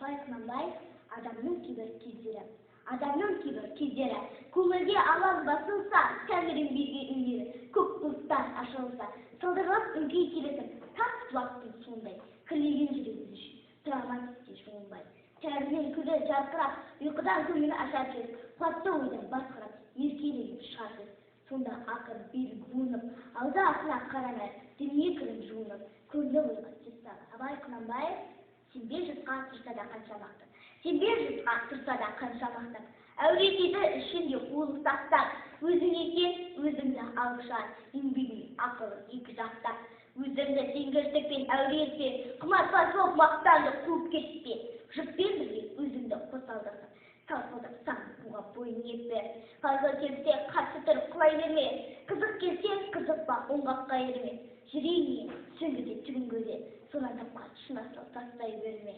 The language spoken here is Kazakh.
Абай Құнанбаев адамның кейбір кездері көңілге алаң басылса, тәңірім берген өнері көк бұлттан ашылса, сылдырлап үңкей келетін тас бұлақтың суындай, кірлеген жүрегіміз үшін тұраман тісте жуынбай. Тәрінен күні жарқырап, ұйқыдан көңілі ашар кез, қуатты ойдан басқарап, еркелеген шығарсыз. Сонда ақын белін буынып, алды артына қарамай, дүние кірін жуынып, көңілі ойға тез сағы. Абай Құнанбаев сенбе жұртқа тұрса да қанша мақтап, әуретеді ішінде қулық тастап, өзіңе сен, өзіңді алып шығар, еңбегің ақылы екі жақтап. Өзіңді сенгіштікпен әуретпен, құмарпаз болып мақтанды қуып кетпе, жұртпен бірге өзіңді қосалдырсың. Сарқылдырсаң буға бойын етпе, қарғы келсе қарсы тұрып құлай берме, қызық келсе қызықпа оңғаққа ерме, жүрегіңе сүңгіде түгін көзе, содан тапқан шын асыл тастай берме.